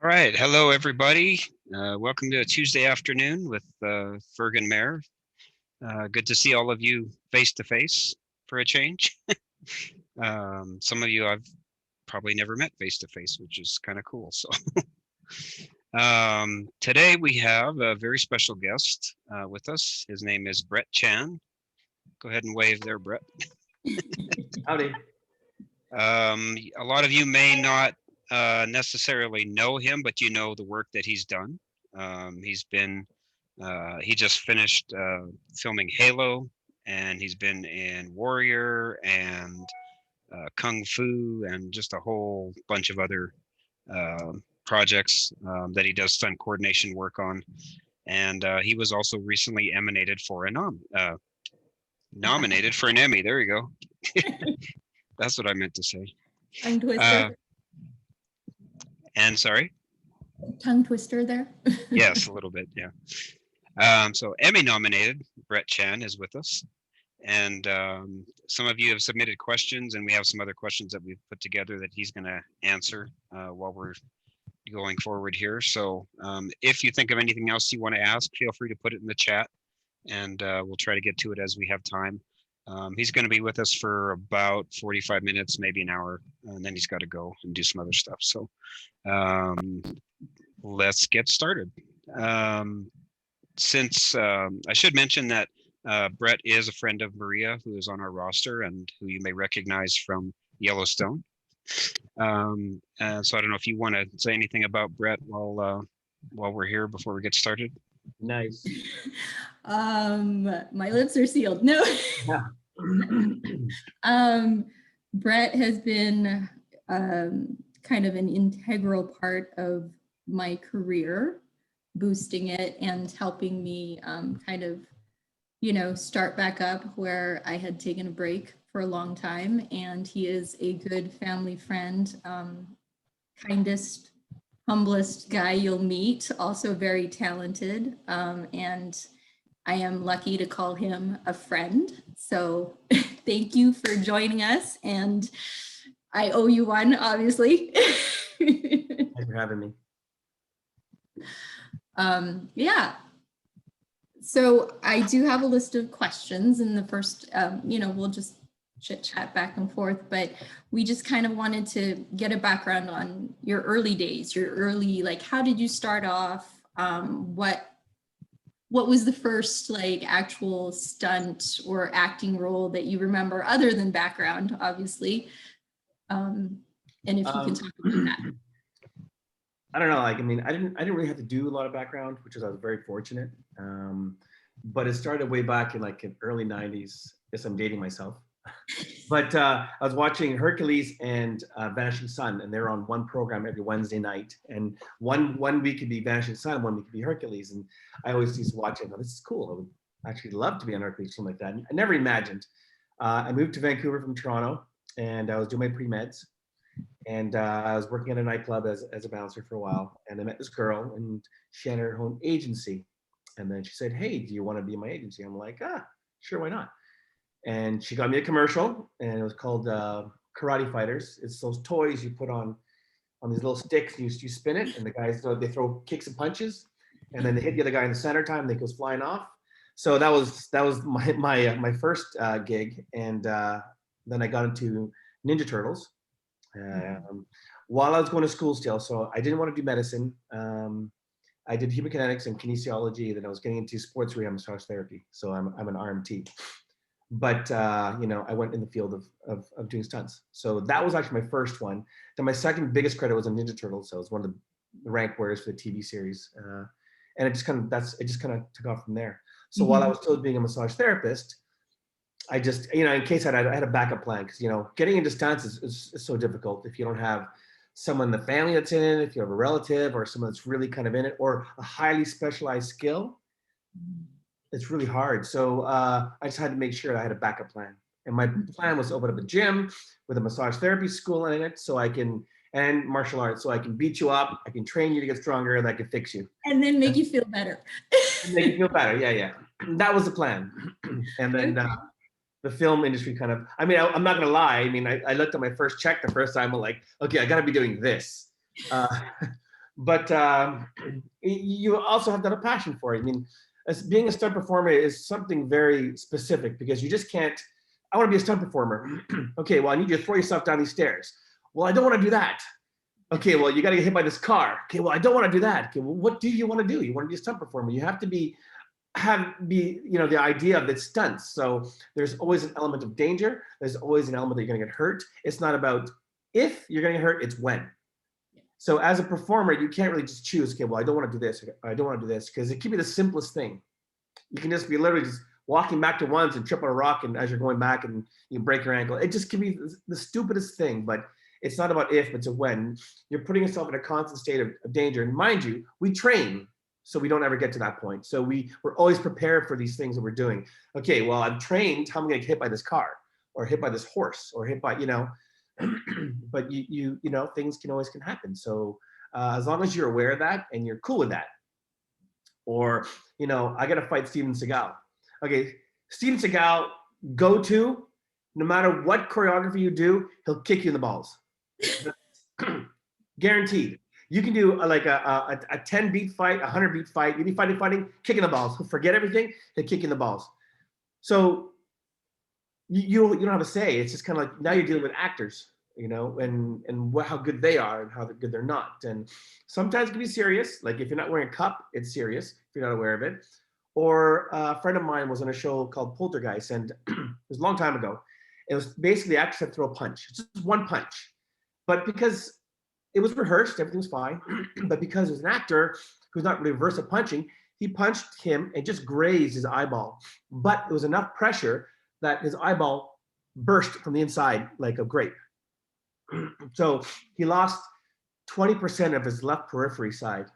All right. Hello, everybody. Welcome to a Tuesday afternoon with Phirgun Mair. Good to see all of you face to face for a change. Some of you I've probably never met face to face, which is kind of cool. So today we have a very special guest with us. His name is Brett Chan. Go ahead and wave there, Brett. Howdy. A lot of you may not necessarily know him, but you know the work that he's done. He just finished filming Halo, and he's been in Warrior and Kung Fu and just a whole bunch of other projects that he does stunt coordination work on. And he was also recently nominated for an Emmy. There you go. That's what I meant to say. Tongue twister. And sorry? Tongue twister there. Yes, a little bit, yeah. So Emmy-nominated Brett Chan is with us. And some of you have submitted questions, and we have some other questions that we've put together that he's going to answer while we're going forward here. So if you think of anything else you want to ask, feel free to put it in the chat, and we'll try to get to it as we have time. He's going to be with us for about 45 minutes, maybe an hour, and then he's got to go and do some other stuff. So let's get started. Since I should mention that Brett is a friend of Maria, who is on our roster and who you may recognize from Yellowstone. So I don't know if you want to say anything about Brett while we're here before we get started. Nice. My lips are sealed. No. Yeah. Brett has been kind of an integral part of my career, boosting it and helping me kind of, start back up where I had taken a break for a long time. And he is a good family friend, kindest, humblest guy you'll meet, also very talented. And I am lucky to call him a friend. So thank you for joining us. And I owe you one, obviously. Thanks for having me. Yeah. So I do have a list of questions, and the first, we'll just chit chat back and forth, but we just kind of wanted to get a background on your early days, how did you start off? What was the first actual stunt or acting role that you remember, other than background, obviously? And if you can talk about that. I don't know. I didn't really have to do a lot of background, which is I was very fortunate. But it started way back in in early '90s. Yes, I'm dating myself. But I was watching Hercules and Vanishing Sun, and they're on one program every Wednesday night. And one week could be Vanishing Sun, one week could be Hercules. And I always used to watch it. And go, this is cool. I would actually love to be on Hercules, something like that. And I never imagined. I moved to Vancouver from Toronto, and I was doing my pre-meds. And I was working at a nightclub as a bouncer for a while. And I met this girl, and she had her own agency. And then she said, hey, do you want to be in my agency? I'm like, sure, why not? And she got me a commercial, and it was called Karate Fighters. It's those toys you put on these little sticks, and you spin it, and the guys, they throw kicks and punches, and then they hit the other guy in the center time, and they goes flying off. So that was my first gig. And then I got into Ninja Turtles while I was going to school still. So I didn't want to do medicine. I did human kinetics and kinesiology. Then I was getting into sports rehab massage therapy. So I'm an RMT. But I went in the field of doing stunts. So that was actually my first one. Then my second biggest credit was on Ninja Turtles. So it was one of the rank wearers for the TV series. And it just kind of took off from there. So while I was still being a massage therapist, I just, in case I had a backup plan, because, getting into stunts is so difficult if you don't have someone in the family that's in it, if you have a relative or someone that's really kind of in it, or a highly specialized skill. It's really hard. So I just had to make sure I had a backup plan. And my plan was to open up a gym with a massage therapy school in it, and martial arts, so I can beat you up, I can train you to get stronger, and I can fix you. And then make you feel better. Make you feel better, yeah. That was the plan. And then the film industry kind of, I'm not gonna lie, I looked at my first check the first time, I'm like, okay, I gotta be doing this. But you also have to have a passion for it. I mean, as being a stunt performer is something very specific because you just can't. I want to be a stunt performer. Okay, well, I need you to throw yourself down these stairs. Well, I don't want to do that. Okay, well, you got to get hit by this car. Okay, well, I don't want to do that. Okay, well, what do you want to do? You want to be a stunt performer. You have to be the idea of it's stunts. So there's always an element of danger. There's always an element that you're going to get hurt. It's not about if you're going to get hurt, it's when. So as a performer, you can't really just choose, okay, well, I don't want to do this. I don't want to do this, because it can be the simplest thing. You can just be literally just walking back to once and trip on a rock, and as you're going back and you break your ankle. It just can be the stupidest thing, but it's not about if, it's a when. You're putting yourself in a constant state of danger. And mind you, we train so we don't ever get to that point. So we're always prepared for these things that we're doing. Okay, well, I'm trained, how am I gonna get hit by this car or hit by this horse or hit by, but you know, things can happen. So as long as you're aware of that and you're cool with that. Or, I gotta fight Steven Seagal. Okay, Steven Seagal, no matter what choreography you do, he'll kick you in the balls. Guaranteed. You can do a 10 beat fight, 100 beat fight, you need fighting, kicking the balls. Forget everything, he'll kick you in the balls. So you don't have a say. It's just kind of like now you're dealing with actors, and how good they are and how good they're not. And sometimes it can be serious. Like if you're not wearing a cup, it's serious if you're not aware of it. Or a friend of mine was on a show called Poltergeist, and it was a long time ago. It was basically actors had to throw a punch, just one punch. But because it was rehearsed, everything was fine. But because it was an actor who's not really versed at punching, he punched him and just grazed his eyeball. But it was enough pressure that his eyeball burst from the inside like a grape. So he lost 20% of his left periphery side,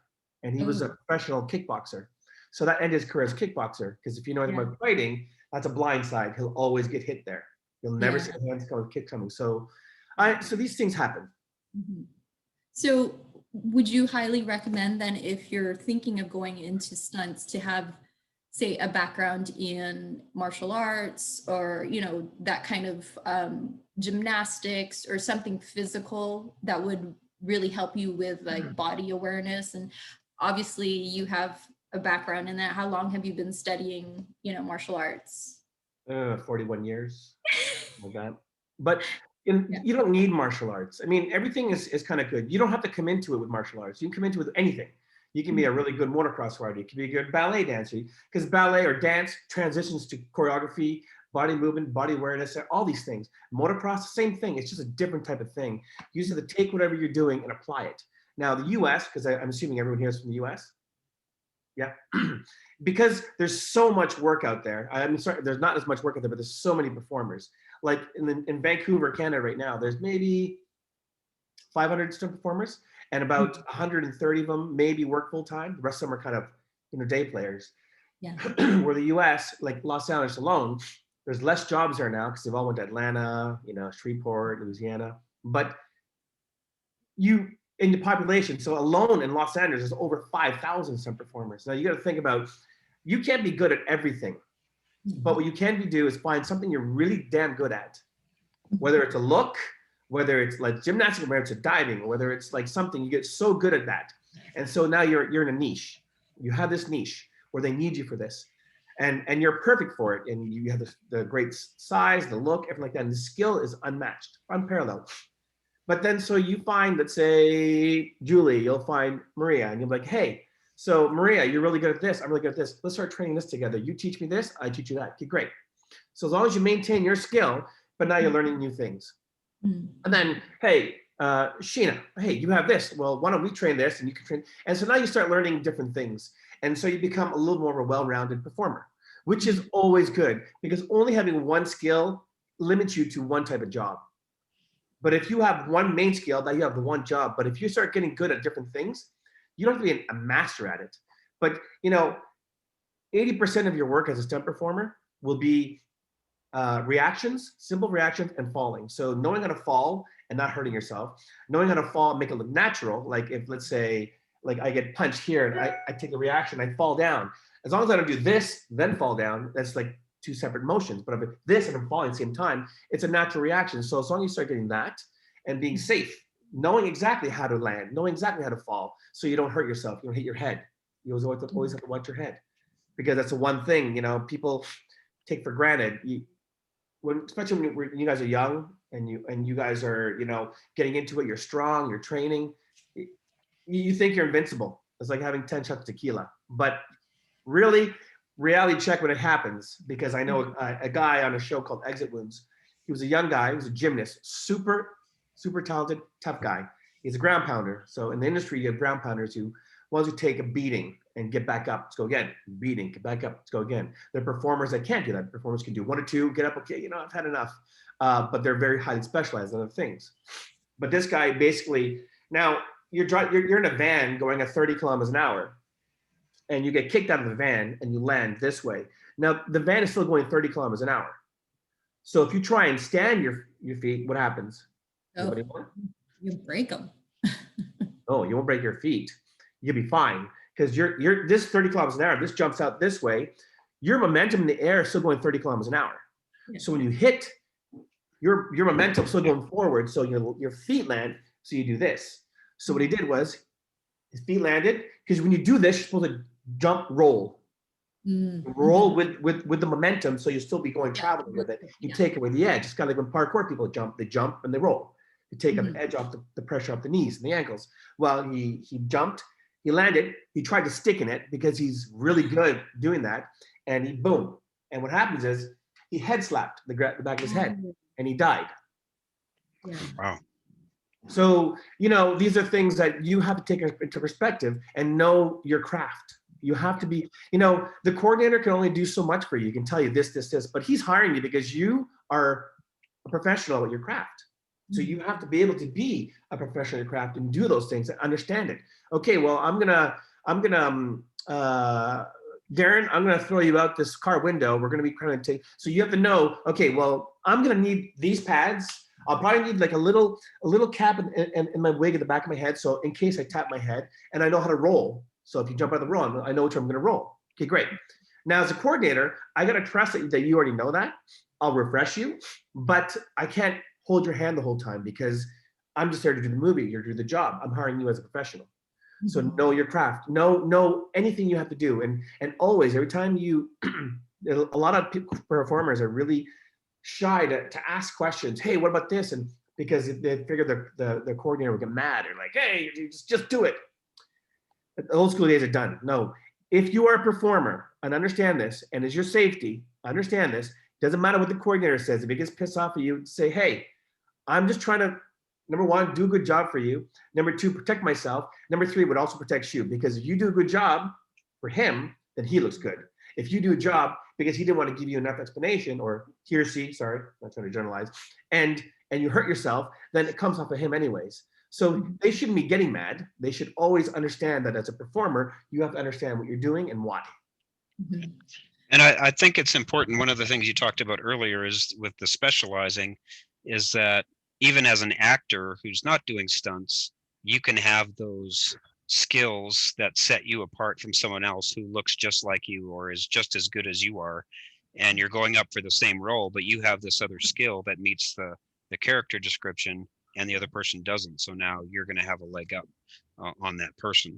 and he was a professional kickboxer. So that ended his career as a kickboxer, because if you know anything about fighting, that's a blind side. He'll always get hit there. You'll never see a hands coming, kick coming. So these things happen. Mm-hmm. So would you highly recommend then, if you're thinking of going into stunts, to have, say, a background in martial arts or, that kind of gymnastics or something physical that would really help you with like body awareness? And obviously you have a background in that. How long have you been studying, martial arts? 41 years, like that. But you don't need martial arts. I mean, everything is kind of good. You don't have to come into it with martial arts. You can come into it with anything. You can be a really good motocross rider. You can be a good ballet dancer, because ballet or dance transitions to choreography, body movement, body awareness, all these things. Motocross, same thing. It's just a different type of thing. You just have to take whatever you're doing and apply it. Now, the US, because I'm assuming everyone here is from the US. Yeah. Because there's so much work out there. I'm sorry, there's not as much work out there, but there's so many performers. Like in Vancouver, Canada right now, there's maybe 500 stunt performers, and about 130 of them maybe work full time. The rest of them are kind of, day players. Yeah. Where the US, like Los Angeles alone, there's less jobs there now because they've all went to Atlanta, Shreveport, Louisiana. But in the population, so alone in Los Angeles, there's over 5,000 stunt performers. Now you got to think about, you can't be good at everything, but what you can do is find something you're really damn good at, whether it's a look, whether it's like gymnastics, whether it's a diving, whether it's like something, you get so good at that. And so now you're in a niche. You have this niche where they need you for this, and you're perfect for it. And you have the great size, the look, everything like that. And the skill is unmatched, unparalleled. But then, so you find, let's say, Julie, you'll find Maria, and you'll be like, hey, so Maria, you're really good at this. I'm really good at this. Let's start training this together. You teach me this, I teach you that. Okay, great. So as long as you maintain your skill, but now you're learning new things. And then, hey, Sheena, hey, you have this. Well, why don't we train this and you can train? And so now you start learning different things. And so you become a little more of a well-rounded performer, which is always good, because only having one skill limits you to one type of job. But if you have one main skill, now you have the one job. But if you start getting good at different things, you don't have to be a master at it. But 80% of your work as a stunt performer will be reactions, simple reactions, and falling. So knowing how to fall and not hurting yourself, knowing how to fall and make it look natural. Like if, let's say, like I get punched here and I take a reaction, I fall down. As long as I don't do this, then fall down, that's like two separate motions. But if this and I'm falling at the same time, it's a natural reaction. So as long as you start getting that and being safe, knowing exactly how to land, knowing exactly how to fall, so you don't hurt yourself, you don't hit your head. You always have to watch your head, because that's the one thing, you know, people take for granted. Especially when you guys are young and you guys are, you know, getting into it, you're strong, you're training, you think you're invincible. It's like having 10 shots of tequila. But really, reality check when it happens, because I know a guy on a show called Exit Wounds. He was a young guy, he was a gymnast, super talented, tough guy. He's a ground pounder. So in the industry, you have ground pounders who once you take a beating and get back up, let's go again, beating, get back up, let's go again. They're performers that can't do that. Performers can do 1 or 2, get up, okay, you know, I've had enough. But they're very highly specialized in other things. But this guy basically, now you're in a van going at 30 kilometers an hour, and you get kicked out of the van and you land this way. Now the van is still going 30 kilometers an hour. So if you try and stand your feet, what happens? Oh, you break them. Oh, you won't break your feet. You'll be fine, because you're this 30 kilometers an hour. This jumps out this way. Your momentum in the air is still going 30 kilometers an hour. Yeah. So when you hit, your momentum still going forward. So your feet land. So you do this. So what he did was his feet landed, because when you do this, you're supposed to jump, roll. Roll with the momentum, so you'll still be traveling with it. You take away the edge. It's kind of like when parkour people jump and they roll. You take the edge off the pressure off the knees and the ankles. Well, he jumped, he landed, he tried to stick in it because he's really good doing that, and he boom. And what happens is he head slapped the back of his head, and he died. Yeah. Wow. So, you know, these are things that you have to take into perspective and know your craft. You have to be, you know, the coordinator can only do so much for you. He can tell you this, but he's hiring you because you are a professional at your craft. So you have to be able to be a professional at your craft and do those things and understand it. Okay, well, Darren, I'm gonna throw you out this car window. We're gonna be trying to take, so you have to know, okay, well, I'm gonna need these pads. I'll probably need like a little cap in my wig at the back of my head, so in case I tap my head, and I know how to roll. So if you jump out of the roll, I know which way I'm going to roll. Okay, great. Now as a coordinator, I got to trust that you already know that. I'll refresh you, but I can't hold your hand the whole time, because I'm just there to do the movie. You're to do the job. I'm hiring you as a professional. So know your craft. Know anything you have to do, and always, every time you, a lot of performers are really shy to ask questions. Hey, what about this? And because they figure the coordinator will get mad, or like, hey, just do it. The old school days are done. No, if you are a performer and understand this, and is your safety, understand this, doesn't matter what the coordinator says. If he gets pissed off at you, say, hey, I'm just trying to, number 1, do a good job for you. Number 2, protect myself. Number 3, would also protect you, because if you do a good job for him, then he looks good. If you do a job because he didn't want to give you enough explanation, or he or she, sorry, I'm not trying to generalize, and you hurt yourself, then it comes off of him anyways. So they shouldn't be getting mad. They should always understand that as a performer, you have to understand what you're doing and why. And I think it's important. One of the things you talked about earlier is with the specializing, is that even as an actor who's not doing stunts, you can have those skills that set you apart from someone else who looks just like you or is just as good as you are. And you're going up for the same role, but you have this other skill that meets the character description, and the other person doesn't. So now you're going to have a leg up on that person.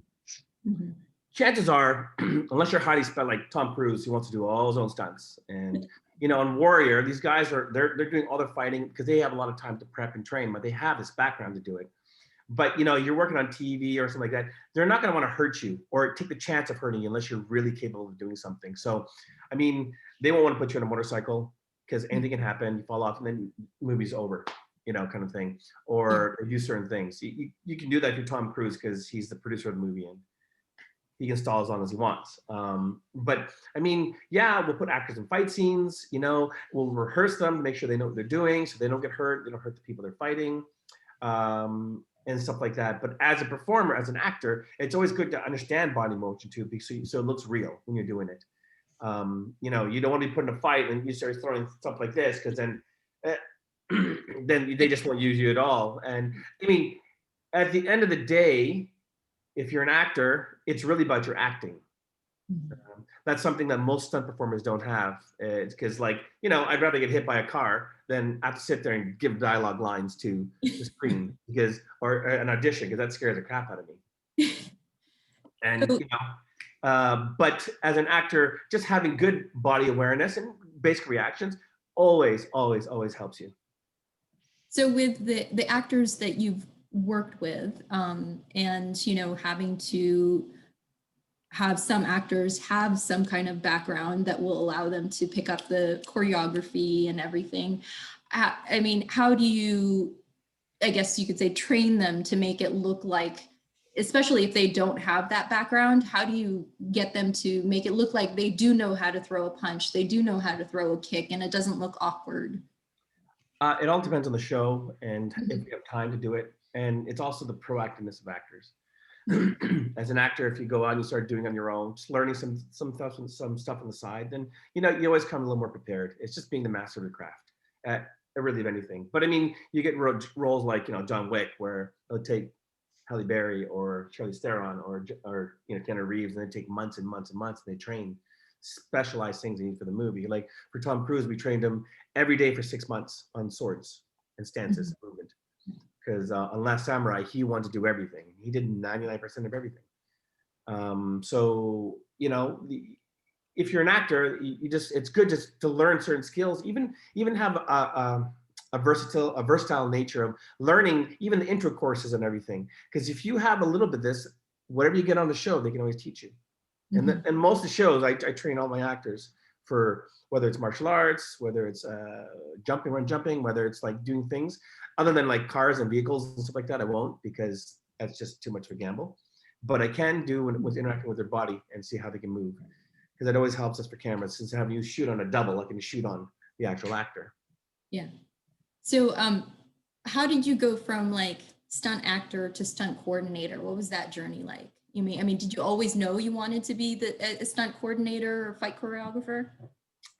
Chances are, unless you're highly spent like Tom Cruise, who wants to do all his own stunts, and you know, on Warrior, these guys they're doing all their fighting because they have a lot of time to prep and train, but they have this background to do it. But you know, you're working on TV or something like that, they're not going to want to hurt you or take the chance of hurting you unless you're really capable of doing something. So, I mean, they won't want to put you on a motorcycle because anything can happen. You fall off and then the movie's over. You know, kind of thing, or do certain things. You can do that if you're Tom Cruise, because he's the producer of the movie and he can stall as long as he wants. But I mean, yeah, we'll put actors in fight scenes, you know, we'll rehearse them to make sure they know what they're doing so they don't get hurt, they don't hurt the people they're fighting, and stuff like that. But as a performer, as an actor, it's always good to understand body motion too, so it looks real when you're doing it. You know, you don't want to be put in a fight and you start throwing stuff like this, because then they just won't use you at all. And I mean, at the end of the day, if you're an actor, it's really about your acting. That's something that most stunt performers don't have. It's because, like, you know, I'd rather get hit by a car than have to sit there and give dialogue lines to the screen or an audition, because that scares the crap out of me. And but as an actor, just having good body awareness and basic reactions always helps you. So with the actors that you've worked with, and having to have some actors have some kind of background that will allow them to pick up the choreography and everything. I mean, how do you, I guess you could say, train them to make it look like, especially if they don't have that background, how do you get them to make it look like they do know how to throw a punch, they do know how to throw a kick, and it doesn't look awkward? It all depends on the show and if you have time to do it. And it's also the proactiveness of actors. As an actor, if you go out and you start doing on your own, just learning some stuff on the side, then you always come a little more prepared. It's just being the master of the craft at really of anything. But I mean, you get roles like John Wick, where they'll take Halle Berry or Charlize Theron or Keanu Reeves, and they take months and months and months, and they train specialized things they need for the movie. Like for Tom Cruise, we trained him every day for 6 months on swords and stances and movement. Because on Last Samurai, he wanted to do everything. He did 99% of everything. So if you're an actor, it's good just to learn certain skills. Even have a versatile nature of learning even the intro courses and everything. Because if you have a little bit of this, whatever you get on the show, they can always teach you. And most of the shows, I train all my actors for, whether it's martial arts, whether it's run jumping, whether it's like doing things other than like cars and vehicles and stuff like that. I won't, because that's just too much of a gamble. But I can do with interacting with their body and see how they can move, because it always helps us for cameras. Since having you shoot on a double, I can shoot on the actual actor. Yeah. So how did you go from like stunt actor to stunt coordinator? What was that journey like? I mean, did you always know you wanted to be a stunt coordinator or fight choreographer?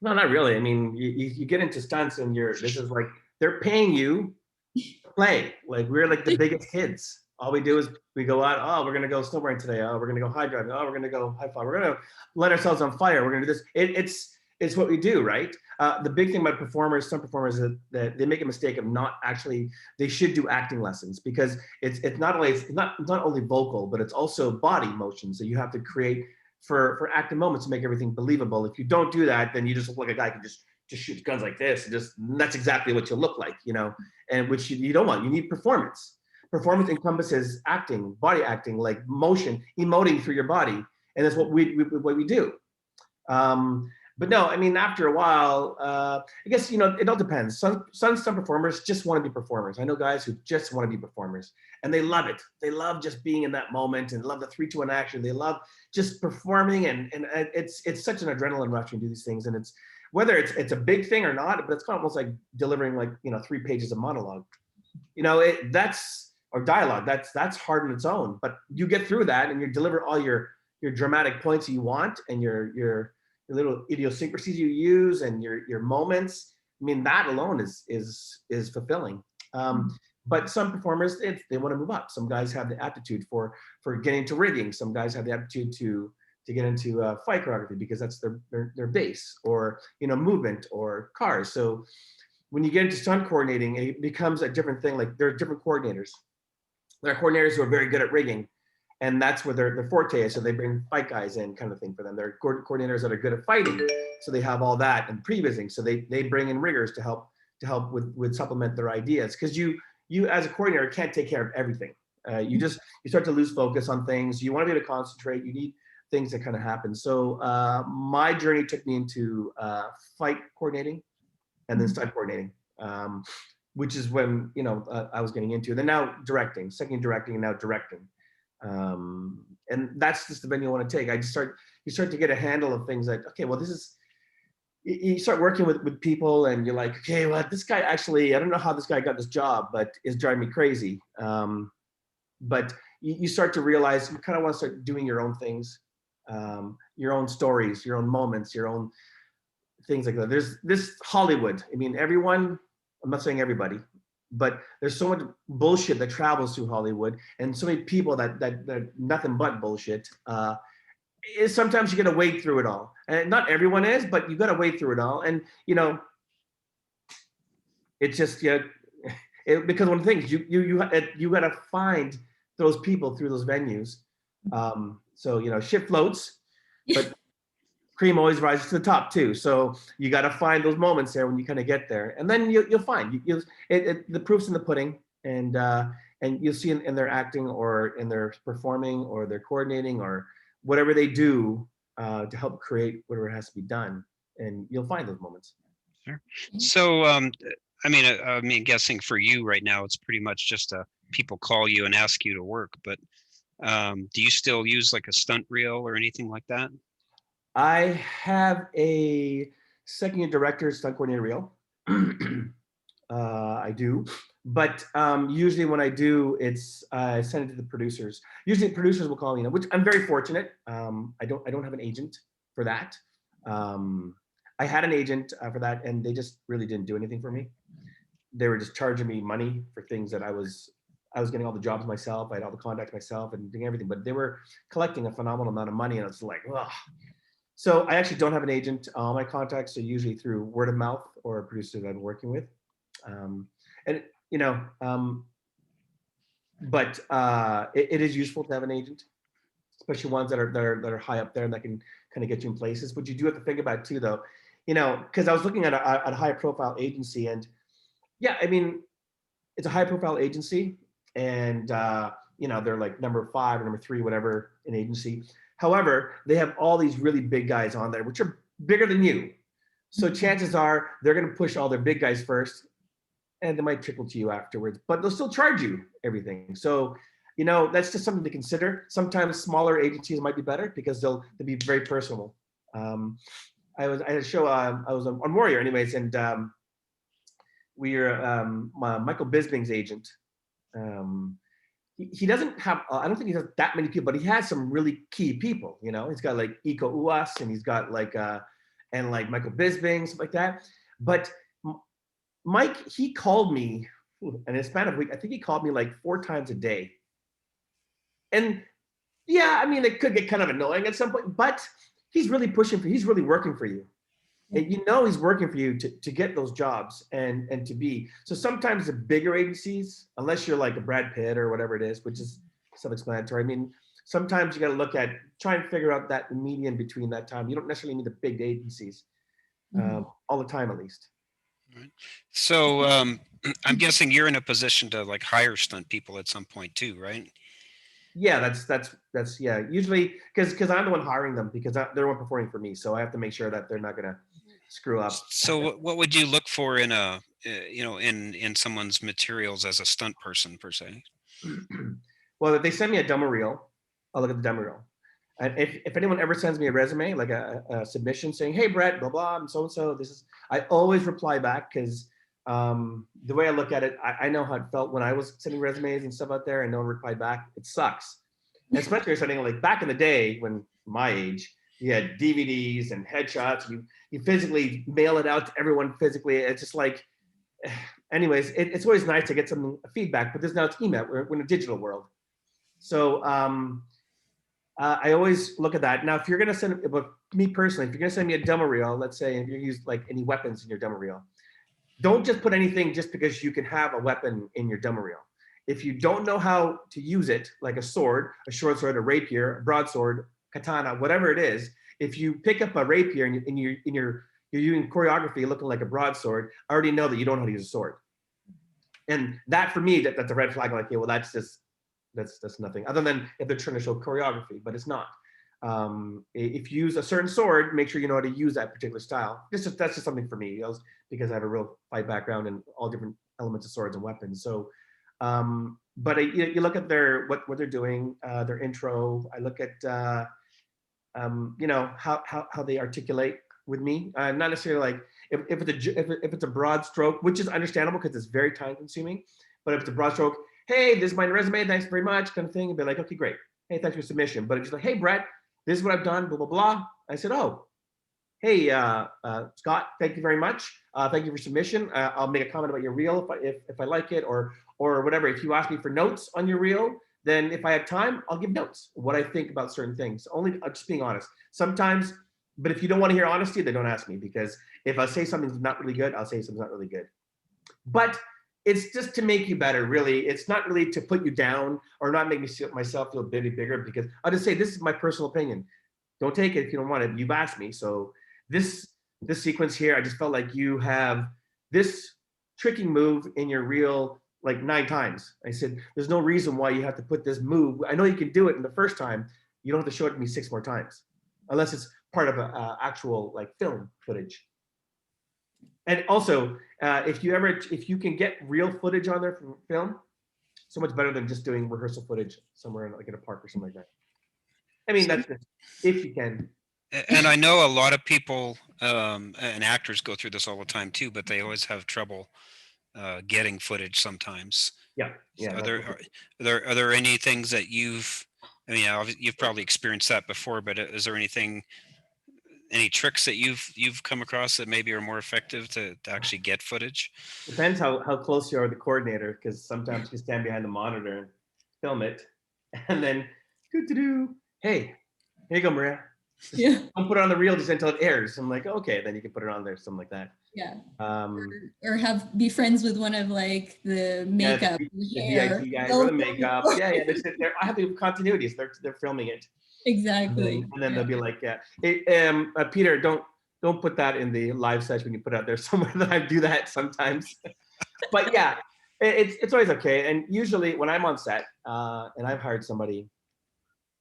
No, not really. I mean, you get into stunts and this is like, they're paying you to play. Like, we're like the biggest kids. All we do is we go out, oh, we're gonna go snowboarding today. Oh, we're gonna go high driving. Oh, we're gonna go high fly. We're gonna let ourselves on fire. We're gonna do this. It's what we do, right? The big thing about some performers, is that they make a mistake of not actually, they should do acting lessons, because it's not only vocal, but it's also body motion. So you have to create for acting moments to make everything believable. If you don't do that, then you just look like a guy who can just shoot guns like this, and that's exactly what you look like, and which you don't want. You need performance. Performance encompasses acting, body acting, like motion, emoting through your body, and that's what we do. But no, I mean, after a while, I guess, it all depends. Some performers just want to be performers. I know guys who just want to be performers, and they love it. They love just being in that moment, and love the 3-2-1 action. They love just performing, and it's such an adrenaline rush when you do these things. And it's, whether it's a big thing or not, but it's kind of almost like delivering 3 pages of monologue. Or dialogue. That's hard on its own. But you get through that, and you deliver all your dramatic points you want, and your little idiosyncrasies you use, and your moments. I mean, that alone is fulfilling. But some performers, they want to move up. Some guys have the aptitude for getting to rigging. Some guys have the aptitude to get into fight choreography, because that's their base, or movement, or cars. So when you get into stunt coordinating, it becomes a different thing. Like, there are different coordinators. There are coordinators who are very good at rigging, and that's where their forte is. So they bring fight guys in, kind of thing, for them. There are coordinators that are good at fighting, so they have all that, and prevising. So they bring in riggers to help with supplement their ideas, because you as a coordinator can't take care of everything. You start to lose focus on things. You want to be able to concentrate. You need things that kind of happen. So my journey took me into fight coordinating, and then stunt coordinating, which is when I was getting into. Then now directing, second directing, and now directing. And that's just the venue you want to take. You start to get a handle of things like, okay, well, this is, you start working with people, and you're like, okay, well, this guy actually, I don't know how this guy got this job, but it's driving me crazy. But you start to realize you kind of want to start doing your own things, your own stories, your own moments, your own things like that. There's this Hollywood. I mean, everyone, I'm not saying everybody, but there's so much bullshit that travels through Hollywood, and so many people that nothing but bullshit. Sometimes you got to wade through it all, and not everyone is, but you got to wade through it all. And it's just, yeah, because one of the things you got to find those people through those venues. So, you know, ship floats, but cream always rises to the top too. So you got to find those moments there when you kind of get there, and then you'll find the proof's in the pudding, and you'll see in their acting or in their performing or their coordinating or whatever they do to help create whatever has to be done, and you'll find those moments. Sure. So, I mean, guessing for you right now, it's pretty much just people call you and ask you to work. But do you still use like a stunt reel or anything like that? I have a second year director stunt coordinator reel. I do, but usually when I do, it's I send it to the producers. Usually producers will call me, which I'm very fortunate. I don't have an agent for that. I had an agent for that, and they just really didn't do anything for me. They were just charging me money for things that I was getting all the jobs myself. I had all the contacts myself and doing everything, but they were collecting a phenomenal amount of money, and I was like, ugh. So I actually don't have an agent. All my contacts are usually through word of mouth or producers I'm working with. And you know, but it is useful to have an agent, especially ones that are high up there and that can kind of get you in places. But you do have to think about too, though, you know, because I was looking at a high profile agency, and yeah, I mean, it's a high profile agency, and you know, they're like number 5 or number 3, whatever, in agency. However, they have all these really big guys on there, which are bigger than you. So chances are they're going to push all their big guys first, and they might trickle to you afterwards, but they'll still charge you everything. So, you know, that's just something to consider. Sometimes smaller agencies might be better because they'll be very personal. I had a show, I was on Warrior anyways, and we were Michael Bisping's agent. He doesn't have, I don't think he has that many people, but he has some really key people, you know. He's got like Iko Uwais, and he's got like, and like Michael Bisping, stuff like that. But Mike, he called me, in a span of a week, I think he called me like 4 times a day. And yeah, I mean, it could get kind of annoying at some point, but he's really pushing for, he's really working for you. And you know he's working for you to get those jobs and to be. So sometimes the bigger agencies, unless you're like a Brad Pitt or whatever it is, which is self-explanatory. I mean, sometimes you got to look at, try and figure out that median between that time. You don't necessarily need the big agencies all the time, at least. Right. So I'm guessing you're in a position to like hire stunt people at some point too, right? Yeah, that's yeah. Usually, because I'm the one hiring them, because they're the one performing for me, so I have to make sure that they're not gonna screw up. So what would you look for in a you know, in someone's materials as a stunt person per se? Well, if they send me a demo reel, I'll look at the demo reel. And if anyone ever sends me a resume, like a submission saying, "Hey, Brett, blah blah, I'm so and so," this is, I always reply back, because the way I look at it, I know how it felt when I was sending resumes and stuff out there and no one replied back. It sucks. And especially sending, like back in the day when my age, you had DVDs and headshots, you physically mail it out to everyone physically. It's just like, anyways, it's always nice to get some feedback, but now it's email. We're in a digital world. So I always look at that. Now, if you're gonna send, but me personally, if you're gonna send me a demo reel, let's say if you use like any weapons in your demo reel, don't just put anything just because you can have a weapon in your demo reel. If you don't know how to use it, like a sword, a short sword, a rapier, a broadsword, katana, whatever it is, if you pick up a rapier and you're doing choreography looking like a broadsword, I already know that you don't know how to use a sword. And that, for me, that's a red flag. Like, yeah, well, that's nothing other than if they're trying to show choreography, but it's not. If you use a certain sword, make sure you know how to use that particular style. That's just something for me, because I have a real fight background and all different elements of swords and weapons. So, but you look at what they're doing, their intro. I look at you know, how they articulate with me. Not necessarily like if it's a broad stroke, which is understandable because it's very time consuming. But if it's a broad stroke, hey, this is my resume, thanks very much, kind of thing, and be like, okay, great. Hey, thanks for your submission. But it's just like, hey, Brett, this is what I've done, blah, blah, blah. I said, oh, hey, Scott, thank you very much. Thank you for submission. I'll make a comment about your reel if I like it, or whatever. If you ask me for notes on your reel, then if I have time, I'll give notes, what I think about certain things. Only just being honest. Sometimes, but if you don't want to hear honesty, then don't ask me, because if I say something's not really good, I'll say something's not really good. but it's just to make you better, really. It's not really to put you down or not make me myself feel bigger, because I'll just say, this is my personal opinion. Don't take it if you don't want it. You've asked me. So this sequence here, I just felt like you have this tricking move in your reel like 9 times. I said, there's no reason why you have to put this move. I know you can do it in the first time. You don't have to show it to me 6 more times, unless it's part of a actual like film footage. And also, if you can get real footage on there from film, so much better than just doing rehearsal footage somewhere in, like in a park or something like that. I mean, that's just, if you can. And I know a lot of people and actors go through this all the time too, but they always have trouble getting footage sometimes. Yeah, yeah. Are there any things that you've probably experienced that before, but is there any tricks that you've come across that maybe are more effective to actually get footage? Depends how close you are to the coordinator, because sometimes you can stand behind the monitor and film it, and then hey, here you go, Maria. Yeah. Don't put it on the reel just until it airs. I'm like, okay, then you can put it on there, something like that. Yeah. Or be friends with one of like the makeup, the hair. VIP guys or the makeup. Yeah, I have the continuities. They're filming it. Exactly. And then they'll be like, yeah, Peter, don't put that in the live session when you put it out there somewhere. That I do that sometimes. But yeah, it's always okay. And usually when I'm on set and I've hired somebody,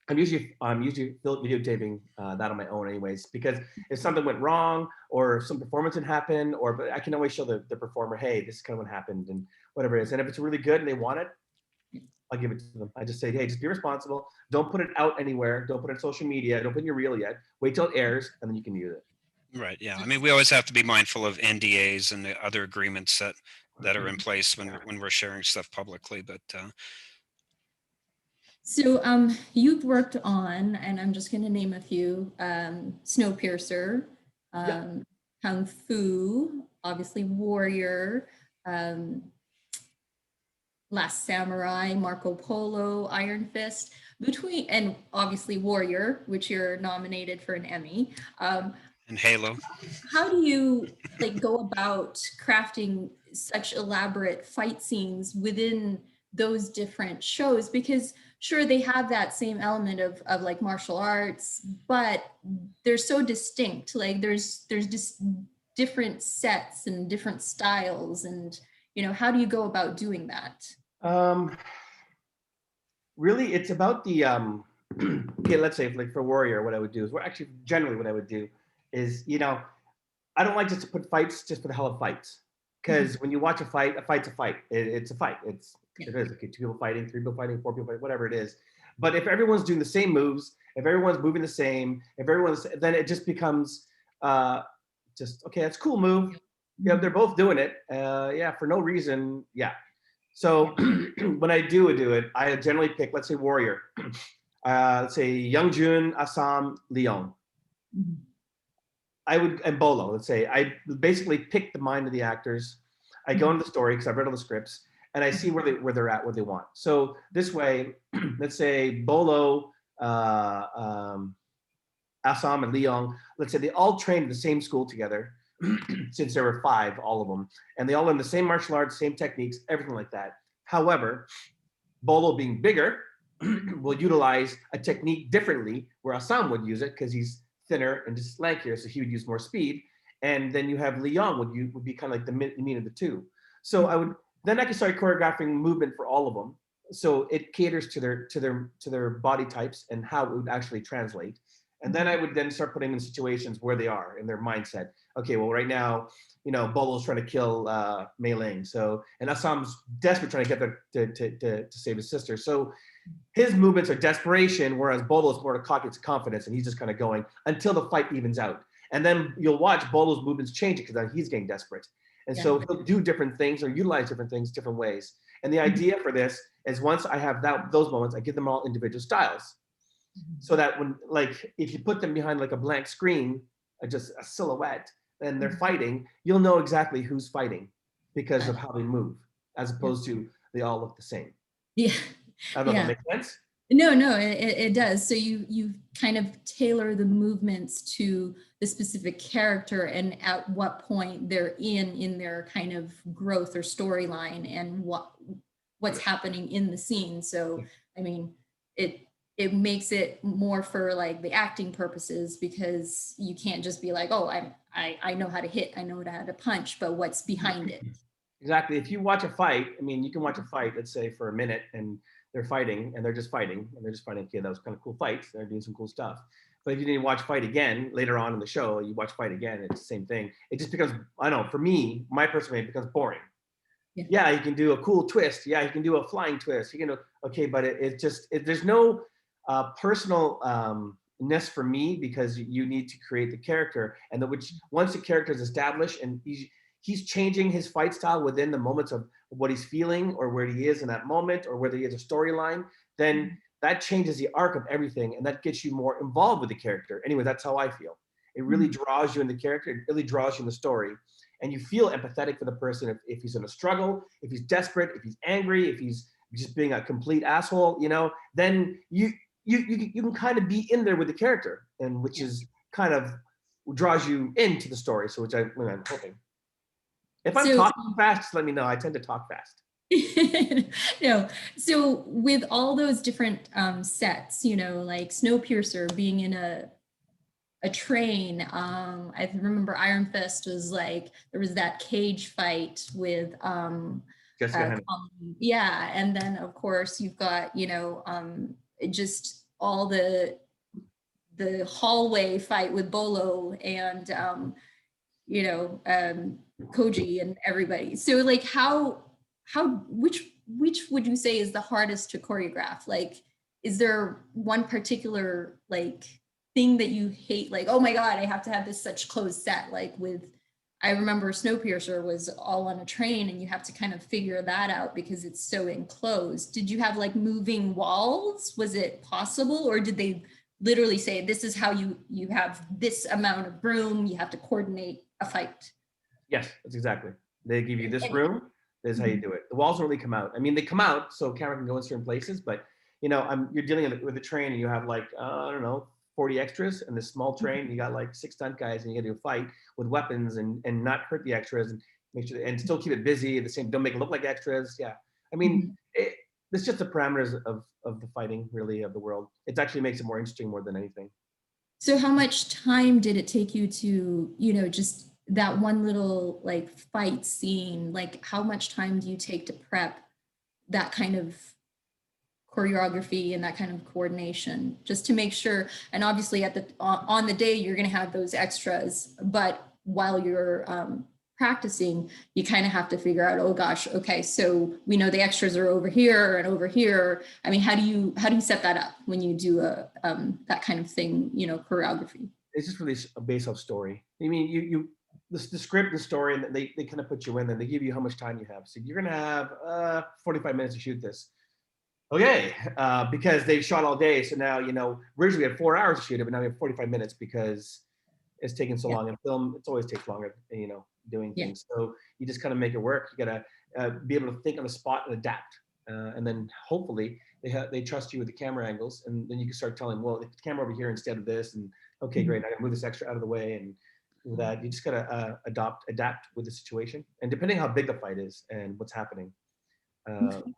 I'm usually videotaping that on my own anyways, because if something went wrong or some performance had happened, but I can always show the performer, hey, this is kind of what happened and whatever it is. And if it's really good and they want it, I'll give it to them. I just say, hey, just be responsible. Don't put it out anywhere. Don't put it on social media. Don't put it in your reel yet. Wait till it airs and then you can use it. Right. Yeah. I mean, we always have to be mindful of NDAs and the other agreements that are in place when we're sharing stuff publicly. But so you've worked on, and I'm just going to name a few: Snowpiercer, Kung Fu, obviously Warrior, Last Samurai, Marco Polo, Iron Fist, and obviously Warrior, which you're nominated for an Emmy. And Halo. How do you go about crafting such elaborate fight scenes within those different shows? Because sure, they have that same element of like martial arts, but they're so distinct. Like there's just different sets and different styles, and how do you go about doing that? Really, it's about the okay, let's say like for Warrior, what I would do is, generally what I would do is, I don't like just to put fights just for the hell of fights, because when you watch a fight's a fight. It's a fight. It is okay, 2 people fighting, 3 people fighting, 4 people fighting, whatever it is. But if everyone's doing the same moves, if everyone's moving the same, then it just becomes just okay. That's a cool move. Yeah, they're both doing it. Yeah, for no reason. Yeah. So when I do it, I generally pick, let's say Warrior, let's say Youngjun, Assam, Leon. And Bolo, let's say. I basically pick the mind of the actors. I go into the story because I've read all the scripts, and I see where they're at, what they want. So this way, let's say Bolo, Assam, and Leon, let's say they all trained in the same school together, since there were 5, all of them, and they all learn the same martial arts, same techniques, everything like that. However, Bolo being bigger will utilize a technique differently, where Assam would use it because he's thinner and just lankier, so he would use more speed. And then you have Leon would be kind of like the mean of the two. So I can start choreographing movement for all of them, so it caters to their body types and how it would actually translate. And then I would then start putting them in situations where they are in their mindset. Okay, well, right now, Bolo's trying to kill Mei Ling. And Assam's desperate trying to get there to save his sister. So his movements are desperation, whereas Bolo's more to confidence, and he's just kind of going until the fight evens out. And then you'll watch Bolo's movements change because then he's getting desperate. And so he'll do different things or utilize different things different ways. And the idea for this is, once I have those moments, I give them all individual styles. So that when, if you put them behind like a blank screen, just a silhouette, and they're fighting, you'll know exactly who's fighting because of how they move, as opposed to they all look the same. Yeah. I don't know if that makes sense. No, it does. So you kind of tailor the movements to the specific character and at what point they're in their kind of growth or storyline and what's happening in the scene. So I mean, it makes it more for like the acting purposes, because you can't just be like, oh, I know how to hit, I know how to punch, but what's behind it? Exactly. If you watch a fight, I mean, you can watch a fight, let's say for a minute, and they're fighting and they're just fighting and they're just fighting. Okay, that was kind of cool fights. They're doing some cool stuff. But if you didn't watch fight again later on in the show, you watch fight again, it's the same thing. It just becomes, I don't know, for me, my personal opinion, it becomes boring. Yeah, you can do a cool twist. Yeah, you can do a flying twist. You can do, okay, but it just, there's no personal ness for me, because you need to create the character, and which once the character is established and he's changing his fight style within the moments of what he's feeling or where he is in that moment or whether he has a storyline, then that changes the arc of everything, and that gets you more involved with the character. Anyway, that's how I feel. It really draws you in the character. It really draws you in the story, and you feel empathetic for the person if he's in a struggle, if he's desperate, if he's angry, if he's just being a complete asshole, then you can kind of be in there with the character, and which is kind of draws you into the story. So I'm hoping. If I'm talking fast, just let me know. I tend to talk fast. No. So with all those different sets, like Snowpiercer being in a train, I remember Iron Fist was like, there was that cage fight with Jessica yeah, and then of course you've got just all the hallway fight with Bolo and Koji and everybody. So like which would you say is the hardest to choreograph? Like, is there one particular like thing that you hate? Like, oh my God, I have to have this such closed set. Like I remember Snowpiercer was all on a train and you have to kind of figure that out because it's so enclosed. Did you have like moving walls? Was it possible, or did they literally say, this is how you have this amount of room, you have to coordinate a fight? Yes, that's exactly. They give you this room, this is how you do it. The walls don't really come out. I mean, they come out so camera can go in certain places, but you're dealing with a train and you have like, I don't know, 40 extras in this small train. You got like 6 stunt guys and you got to do a fight with weapons and not hurt the extras and make sure and still keep it busy. The same, don't make it look like extras. Yeah, I mean, it's just the parameters of the fighting, really, of the world. It actually makes it more interesting more than anything. So how much time did it take you to, just that one little like fight scene? Like how much time do you take to prep that kind of choreography and that kind of coordination, just to make sure? And obviously on the day you're going to have those extras, but while you're practicing, you kind of have to figure out, oh gosh, okay, so we know the extras are over here and over here. I mean, how do you set that up when you do that kind of thing, choreography? It's just really a base of story. I mean, the script and story, and they kind of put you in, and they give you how much time you have. So you're gonna have 45 minutes to shoot this. Okay, because they've shot all day. So now, originally we had 4 hours to shoot it, but now we have 45 minutes because it's taking so long. In film, it always takes longer, doing things. So you just kind of make it work. You gotta be able to think on the spot and adapt. And then hopefully they trust you with the camera angles, and then you can start telling, well, if the camera over here instead of this, and okay, great, I gotta move this extra out of the way, and with that, you just gotta adapt with the situation. And depending how big the fight is and what's happening,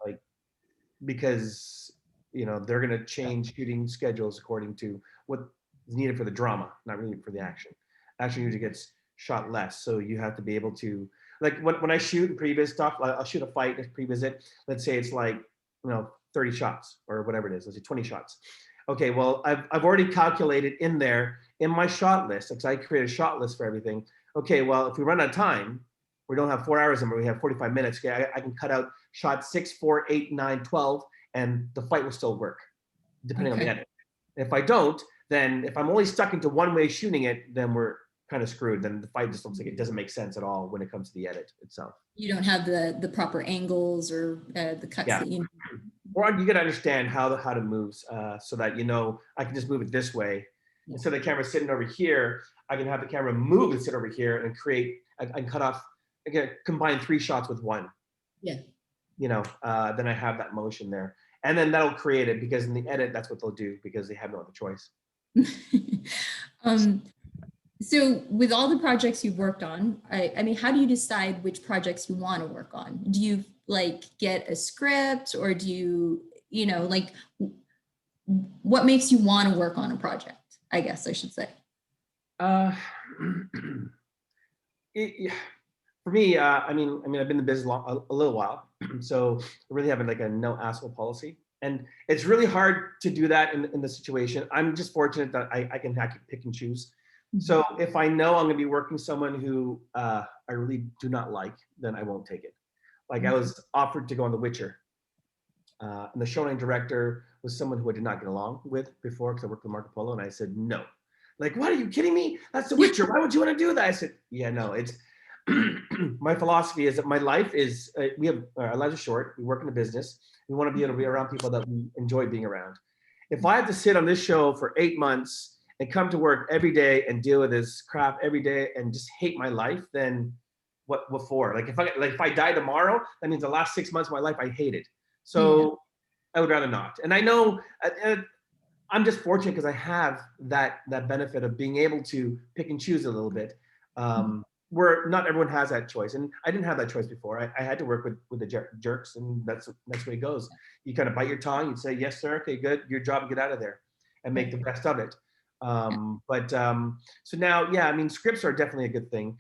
like, because they're going to change shooting schedules according to what is needed for the drama, not really for the action. Action usually gets shot less, so you have to be able to, like when I shoot previous stuff, I'll shoot a fight pre-visit. Let's say it's like 30 shots or whatever it is. Let's say 20 shots. Okay, well I've already calculated in there in my shot list, because I create a shot list for everything. Okay, well if we run out of time, we don't have 4 hours anymore, we have 45 minutes. Okay, I can cut out shot 6, 4, 8, 9, 12, and the fight will still work, depending on the edit. If I don't, then if I'm only stuck into one way shooting it, then we're kind of screwed. Then the fight just looks like it doesn't make sense at all when it comes to the edit itself. You don't have the proper angles or the cuts that you need. Or you gotta understand how it moves, so that I can just move it this way. Instead of the camera sitting over here, I can have the camera move and sit over here and create. I can cut off. I can combine 3 shots with one. Yeah. Then I have that motion there. And then that'll create it, because in the edit, that's what they'll do, because they have no other choice. So with all the projects you've worked on, I mean, how do you decide which projects you want to work on? Do you like get a script, or do you know, like what makes you want to work on a project, I guess I should say? For me, I mean, I've been in the business a little while, so I really have like a no asshole policy, and it's really hard to do that in the situation. I'm just fortunate that I can pick and choose. So if I know I'm going to be working someone who I really do not like, then I won't take it. Like I was offered to go on The Witcher, and the showrunning director was someone who I did not get along with before, because I worked with Marco Polo, and I said no. Like, what, are you kidding me? That's The Witcher. Why would you want to do that? I said, yeah, no, it's my philosophy is that my life is, our lives are short. We work in a business. We want to be able to be around people that we enjoy being around. If I have to sit on this show for 8 months and come to work every day and deal with this crap every day and just hate my life, then what for? Like if I die tomorrow, that means the last 6 months of my life I hated. So I would rather not. And I know I'm just fortunate because I have that benefit of being able to pick and choose a little bit, where not everyone has that choice. And I didn't have that choice before. I had to work with the jerks, and that's the way it goes. You kind of bite your tongue. You'd say, yes, sir. Okay, good. Your job, get out of there and make the best of it. So now, yeah, I mean, scripts are definitely a good thing.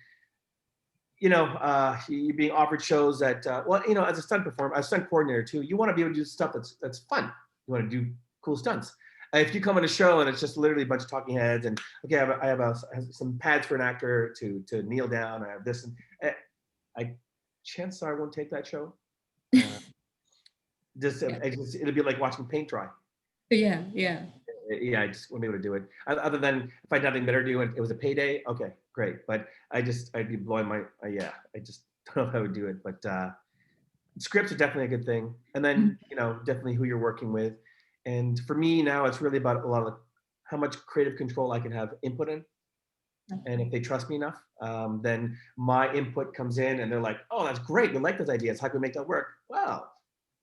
You know, you're being offered shows that, well, you know, as a stunt performer, a stunt coordinator too, you want to be able to do stuff that's fun. You want to do cool stunts. If you come on a show and it's just literally a bunch of talking heads and, okay, I have some pads for an actor to kneel down. I have this, and chances are I won't take that show. It'll be like watching paint dry. Yeah. I just won't be able to do it. Other than if I had nothing better to do and it was a payday, okay, great. But I'd be blowing my, I just don't know if I would do it. But scripts are definitely a good thing. And then, you know, definitely who you're working with. And for me now, it's really about a lot of how much creative control I can have input in. And if they trust me enough, then my input comes in and they're like, oh, that's great. We like those ideas. How can we make that work? Well,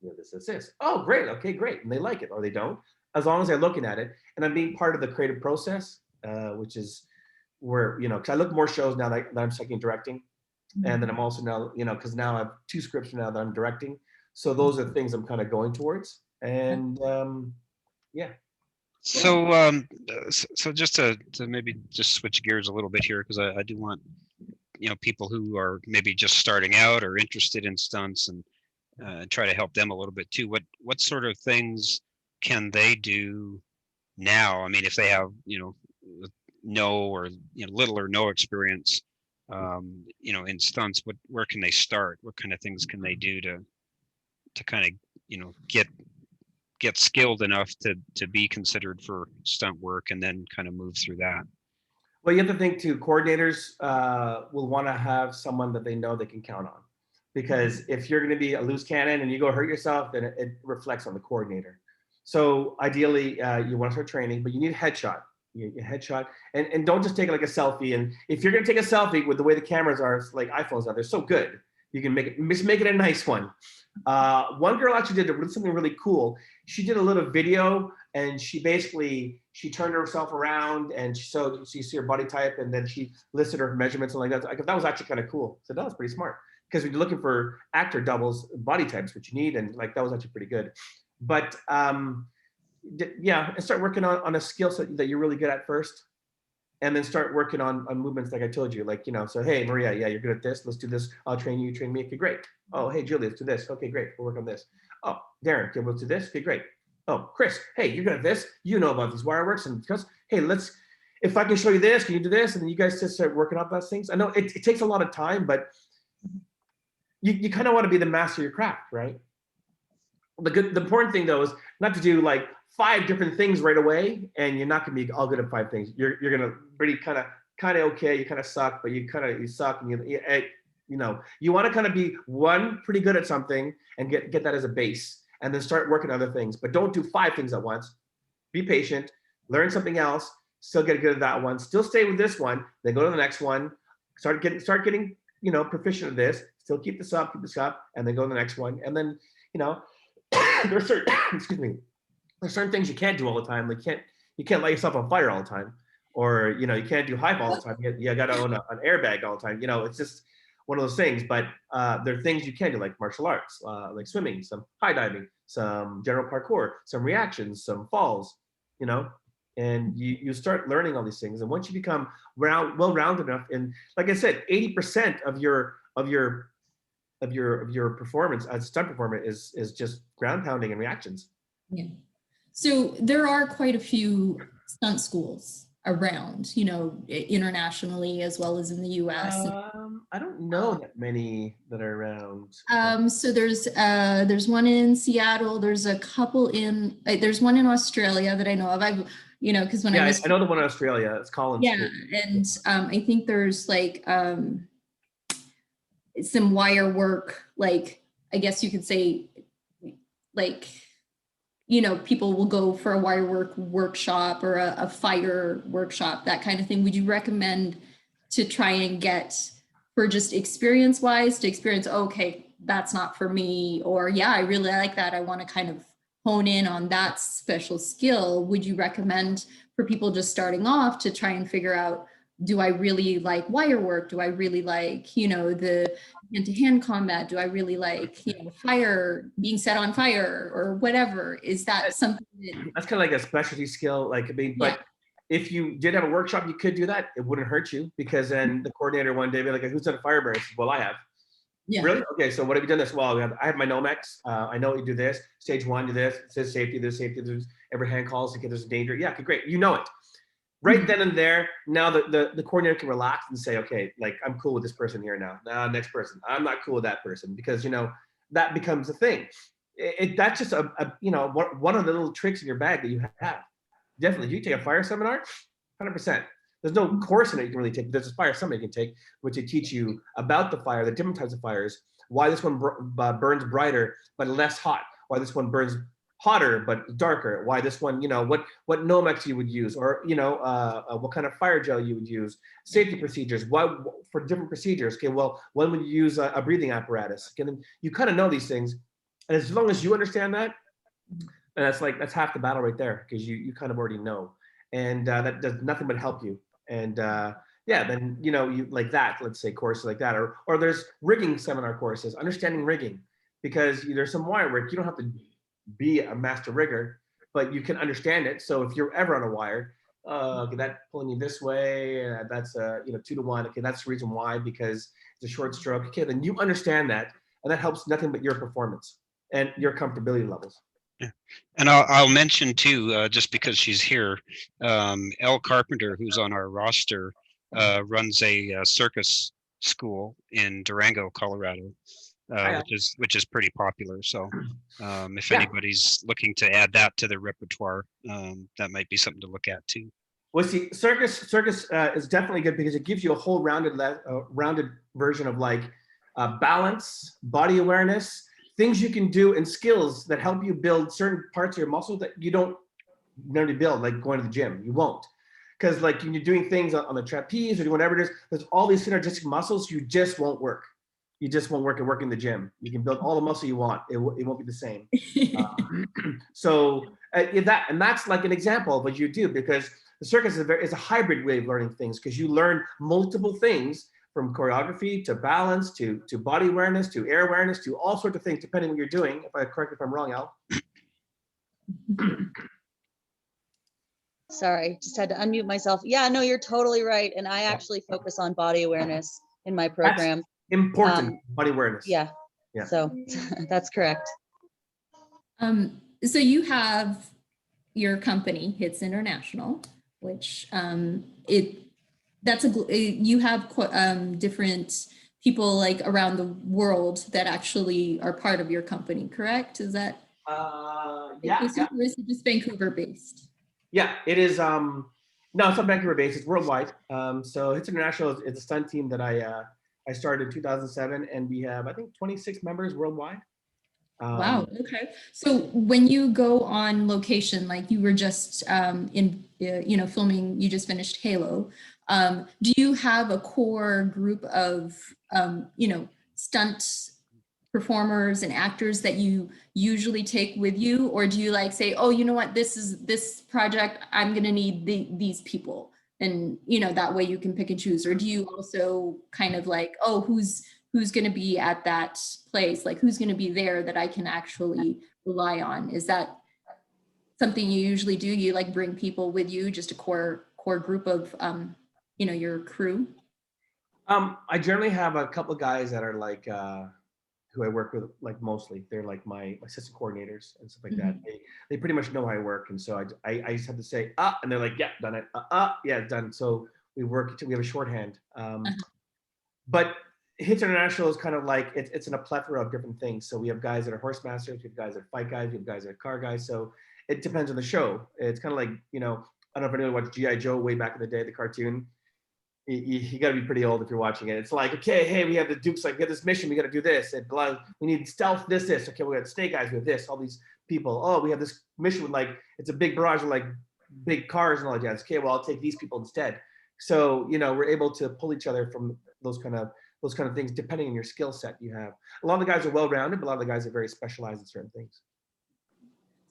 you know, this. Oh, great. Okay, great. And they like it or they don't. As long as they're looking at it and I'm being part of the creative process, which is where, you know, because I look more shows now that I'm second directing. And then I'm also now, you know, because now I have 2 scripts now that I'm directing. So those are the things I'm kind of going towards. And yeah. So so just to maybe just switch gears a little bit here, because I do want, you know, people who are maybe just starting out or interested in stunts and try to help them a little bit too. What sort of things can they do now? I mean, if they have, you know, no or, you know, little or no experience, you know, in stunts, where can they start? What kind of things can they do to kind of, you know, get skilled enough to be considered for stunt work, and then kind of move through that? Well, you have to think too, coordinators will want to have someone that they know they can count on. Because if you're going to be a loose cannon and you go hurt yourself, then it reflects on the coordinator. So ideally, you want to start training, but you need a headshot. You need a headshot, and don't just take it like a selfie. And if you're going to take a selfie with the way the cameras are, like iPhones are, they're so good. You can make it a nice one. One girl actually did something really cool. She did a little video, and she turned herself around, and so you see her body type, and then she listed her measurements and like that. That was actually kind of cool. So that was pretty smart. Because when you're looking for actor doubles, body types, what you need, and like that was actually pretty good. But yeah, and start working on a skill set that you're really good at first, and then start working on movements like I told you. Like, you know, so hey, Maria, yeah, you're good at this. Let's do this. I'll train you. Train me. Okay, great. Oh, hey, Julia, let's do this. Okay, great. We'll work on this. Oh, Darren, okay, we'll do this. Okay, great. Oh, Chris, hey, you're good at this. You know about these wire works, and because hey, if I can show you this, can you do this? And then you guys just start working on those things. I know it takes a lot of time, but you kind of want to be the master of your craft, right? The important thing though is not to do like 5 different things right away, and you're not gonna be all good at 5 things. You're gonna really kind of okay. You kind of suck, but you suck, and you know you want to kind of be pretty good at something and get that as a base, and then start working other things. But don't do 5 things at once. Be patient. Learn something else. Still get good at that one. Still stay with this one. Then go to the next one. Start getting you know, proficient at this. Still keep this up, and then go to the next one. And then, you know, there's certain excuse me, there's certain things you can't do all the time. Like you can't light yourself on fire all the time, or you can't do hype all the time. You got to own an airbag all the time. It's just one of those things. But there are things you can do, like martial arts, like swimming, some high diving, some general parkour, some reactions, some falls. And you start learning all these things. And once you become well-rounded enough, and like I said, 80% of your performance as a stunt performer is just ground pounding and reactions. Yeah. So there are quite a few stunt schools around, internationally as well as in the US. I don't know that many that are around. So there's one in Seattle. There's a couple there's one in Australia that I know of. Because when I know the one in Australia. It's Collins. Yeah, and I think there's like some wire work, like I guess you could say, like people will go for a wire work workshop or a fire workshop, that kind of thing. Would you recommend to try and get, for just experience wise, to experience, okay, that's not for me, or yeah, I really like that, I want to kind of hone in on that special skill? Would you recommend for people just starting off to try and figure out, do I really like wire work? Do I really like, the hand-to-hand combat? Do I really like, fire, being set on fire or whatever? Is that something that's kind of like a specialty skill? But if you did have a workshop, you could do that. It wouldn't hurt you, because then the coordinator one day be like, who's done a fire burn? Well, I have. Yeah. Really? Okay, so what have you done this? Well, I have my Nomex. I know you do this. Stage 1, do this. It says safety, there's every hand calls, okay, there's a danger. Yeah, okay, great. You know it. Right then and there, now the coordinator can relax and say, okay, like I'm cool with this person here now. Now, next person, I'm not cool with that person, because that becomes a thing. That's just one of the little tricks in your bag that you have. Definitely, you take a fire seminar, 100%. There's no course in it you can really take. There's a fire seminar you can take, which will teach you about the fire, the different types of fires, why this one burns brighter but less hot, why this one burns hotter but darker, why this one, what Nomex you would use, or what kind of fire gel you would use, safety procedures, why for different procedures. Okay, well, when would you use a breathing apparatus? Okay, then you kind of know these things, and as long as you understand that, and that's half the battle right there, because you kind of already know, and that does nothing but help you. And then you like that, let's say courses like that, or there's rigging seminar courses, understanding rigging, because there's some wire work. You don't have to be a master rigger, but you can understand it. So if you're ever on a wire, okay, that pulling you this way, that's 2 to 1. Okay, that's the reason why, because it's a short stroke. Okay, then you understand that, and that helps nothing but your performance and your comfortability levels. Yeah. And I'll mention too, just because she's here, Elle Carpenter, who's on our roster, runs a circus school in Durango, Colorado, which is pretty popular. So if anybody's looking to add that to their repertoire, that might be something to look at too. Well, see, circus is definitely good, because it gives you a whole rounded version of like balance, body awareness, things you can do, and skills that help you build certain parts of your muscle that you don't normally build, like going to the gym. You won't. Because like when you're doing things on the trapeze or doing whatever it is, there's all these synergistic muscles, you just won't work. You just won't work at working in the gym. You can build all the muscle you want. It won't be the same. That's like an example of what you do, because the circus is a hybrid way of learning things, because you learn multiple things, from choreography to balance to body awareness to air awareness to all sorts of things, depending on what you're doing. Correct me if I'm wrong, Al. Sorry, just had to unmute myself. Yeah, no, you're totally right. And I actually focus on body awareness in my program. That's important, body awareness. Yeah. So that's correct. So you have your company, Hits International, which you have different people like around the world that actually are part of your company, correct? Is that? Yeah. Or is it just Vancouver based? Yeah, it is. No, it's not Vancouver based. It's worldwide. So Hits International is a stunt team that I started in 2007, and we have, I think, 26 members worldwide. Wow. Okay. So when you go on location, like you were just filming, you just finished Halo. Do you have a core group of stunt performers and actors that you usually take with you, or do you like say, oh, you know what, this project, I'm gonna need these people, and that way you can pick and choose? Or do you also kind of like, oh, who's gonna be at that place, like who's gonna be there that I can actually rely on? Is that something you usually do? You like bring people with you, just a core group of your crew? I generally have a couple of guys that are like who I work with, like mostly. They're like my assistant coordinators and stuff like that. They pretty much know how I work, and so I just have to say and they're like, yeah, done it. Yeah, done. So we have a shorthand. But Hits International is kind of like it's in a plethora of different things. So we have guys that are horse masters, we have guys that are fight guys, we have guys that are car guys. So it depends on the show. It's kind of like, I don't know if anyone watched G.I. Joe way back in the day, the cartoon. You got to be pretty old if you're watching it. It's like, okay, hey, we have the Dukes, like, we have this mission, we got to do this. And we need stealth, this. Okay, we got Snake Eyes, we have this, all these people. Oh, we have this mission with like, it's a big barrage of like big cars and all that jazz. Okay, well, I'll take these people instead. So, we're able to pull each other from those kind of things, depending on your skill set you have. A lot of the guys are well-rounded, but a lot of the guys are very specialized in certain things.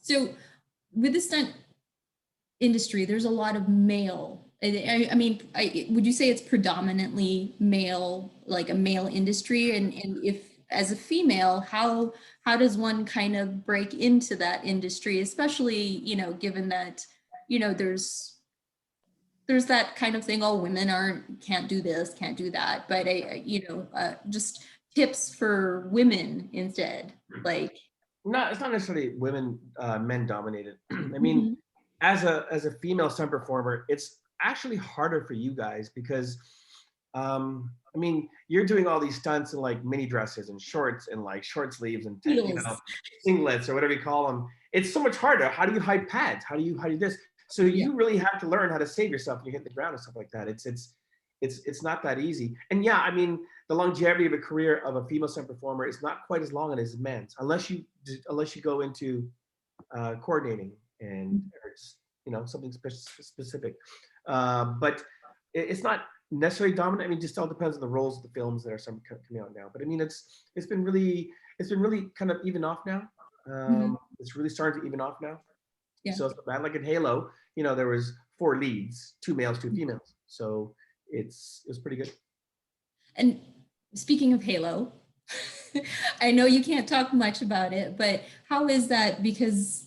So with the stunt industry, there's a lot of male. I mean, would you say it's predominantly male, like a male industry? And if, as a female, how does one kind of break into that industry, especially, given that, there's that kind of thing, oh, women can't do this, can't do that. But, just tips for women instead, like. No, it's not necessarily women, men dominated. I mean, as a female stunt performer, it's actually harder for you guys because, I mean, you're doing all these stunts in like mini dresses and shorts and like short sleeves and singlets or whatever you call them. It's so much harder. How do you hide pads? How do you this? So you really have to learn how to save yourself when you hit the ground and stuff like that. It's not that easy. And yeah, I mean, the longevity of a career of a female stunt performer is not quite as long as men's, unless you go into coordinating and something specific. But it's not necessarily dominant. I mean, just all depends on the roles of the films that are coming out now. But I mean, it's been really kind of even off now. It's really starting to even off now. Yeah. So it's bad. Like in Halo, there was 4 leads, 2 males, 2 females. So it was pretty good. And speaking of Halo, I know you can't talk much about it, but how is that? Because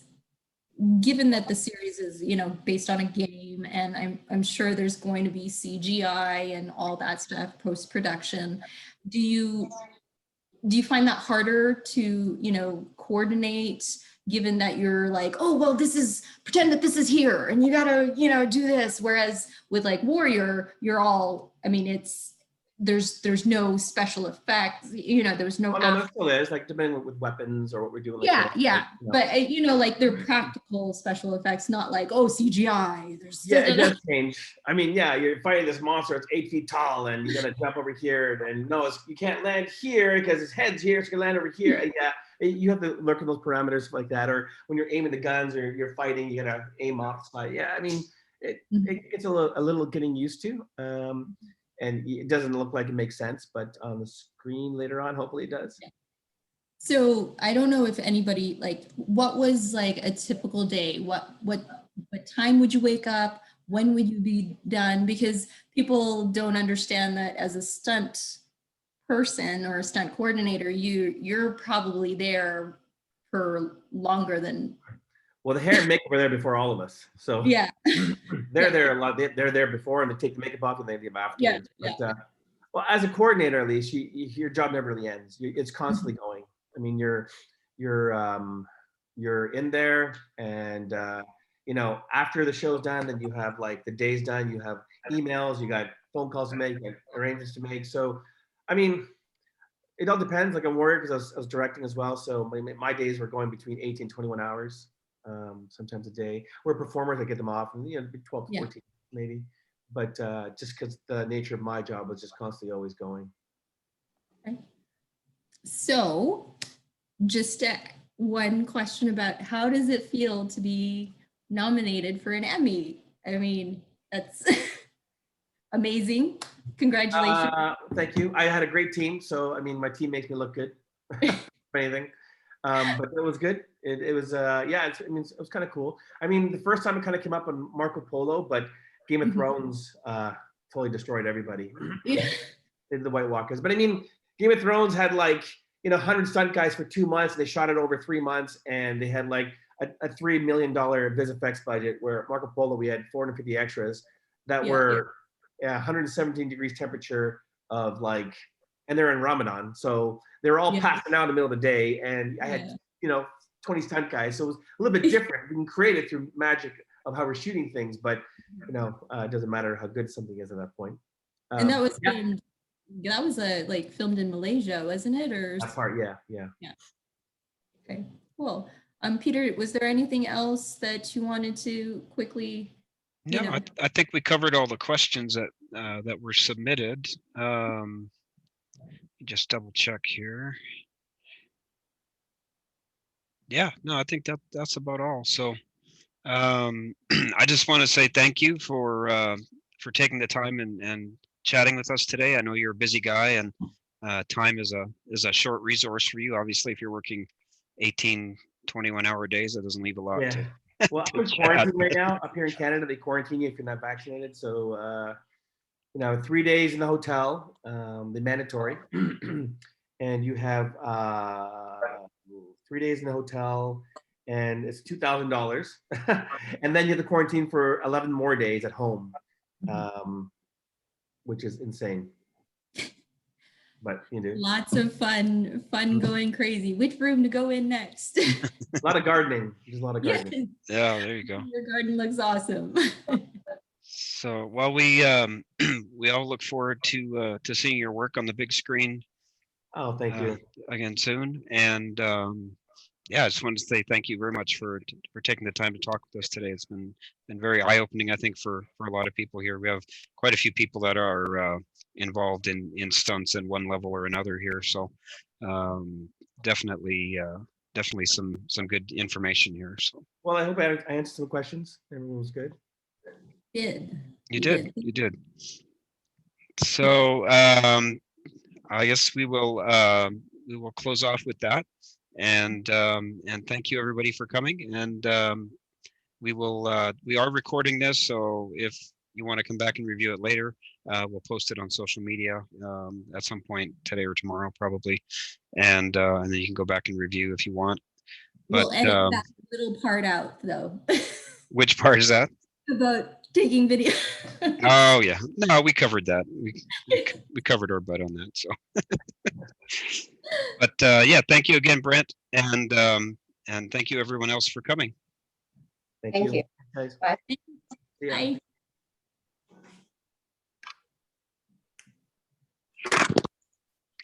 given that the series is, based on a game, and I'm sure there's going to be CGI and all that stuff post-production, do you find that harder to, coordinate, given that you're like, oh, well, pretend that this is here and you gotta, do this. Whereas with like Warrior, you're all, I mean, there's no special effects, there's no. Oh, no, there still is, like depending with weapons or what we're doing. Like but like they're practical special effects, not like, oh, CGI. It does change. I mean, yeah, you're fighting this monster. It's 8 feet tall, and you gotta jump over here, and no, you can't land here because his head's here, so you can land over here. And yeah, you have to look at those parameters like that. Or when you're aiming the guns or you're fighting, you gotta aim off the side. Yeah, I mean, it's a little getting used to. And it doesn't look like it makes sense, but on the screen later on, hopefully it does. Yeah. So I don't know if anybody, like, what was like a typical day? What time would you wake up? When would you be done? Because people don't understand that as a stunt person or a stunt coordinator, you're probably there for longer than. Well, the hair and makeup are there before all of us. So yeah, they're there a lot. They're there before, and they take the makeup off and they leave afterwards. Yeah. But, well, as a coordinator, at least, your job never really ends. It's constantly going. I mean, you're in there, and after the show's done, then you have like the day's done. You have emails, you got phone calls to make, you got arrangements to make. So, I mean, it all depends. Like I'm Warrior because I was directing as well. So my days were going between 18 and 21 hours. Sometimes a day. We're performers, I get them off, and 12 to 14 maybe. But just because the nature of my job was just constantly always going. Okay. So, just one question about how does it feel to be nominated for an Emmy? I mean, that's amazing. Congratulations. Thank you. I had a great team, so I mean, my team makes me look good. anything. But it was good. It was, yeah, I mean, it was kind of cool. I mean, the first time it kind of came up on Marco Polo, but Game of Thrones totally destroyed everybody. Yeah. The White Walkers. But I mean, Game of Thrones had like, 100 stunt guys for 2 months. They shot it over 3 months, and they had like a $3 million VisFX budget, where Marco Polo, we had 450 extras that were 117 degrees temperature of like, and they're in Ramadan. So they're all passing out in the middle of the day. And I had, 20 stunt guys. So it was a little bit different. We can create it through magic of how we're shooting things, but it doesn't matter how good something is at that point. And that was filmed, that was like filmed in Malaysia, wasn't it? Or that part, yeah. Okay, cool. Peter, was there anything else that you wanted to quickly? No, I think we covered all the questions that that were submitted. Just double check here. Yeah, no, I think that's about all. So I just want to say thank you for taking the time and chatting with us today. I know you're a busy guy, and time is a short resource for you. Obviously, if you're working 18, 21-hour days, that doesn't leave a lot. Yeah. Well, I'm in quarantine right now. Up here in Canada, they quarantine you if you're not vaccinated. So, 3 days in the hotel, the mandatory, and you have 3 days in the hotel, and it's $2,000, and then you have to quarantine for 11 more days at home, which is insane. But you do lots of fun going crazy. Which room to go in next? a lot of gardening. There's a lot of gardening. Yeah, there you go. Your garden looks awesome. So, well, we all look forward to seeing your work on the big screen. Oh, thank you again soon. And yeah, I just wanted to say thank you very much for taking the time to talk with us today. It's been very eye-opening, I think, for a lot of people here. We have quite a few people that are involved in stunts in one level or another here. So definitely some good information here. So, well, I hope I answered some questions. Everyone was good. You did. So I guess we will close off with that, and thank you everybody for coming. And we are recording this, so if you want to come back and review it later, we'll post it on social media at some point today or tomorrow probably, and then you can go back and review if you want. But we'll edit that little part out though. Which part is that? About taking video. Oh yeah, no, we covered that. We covered our butt on that. So, but yeah, thank you again, Brent, and thank you everyone else for coming. Thank you. Bye. Bye.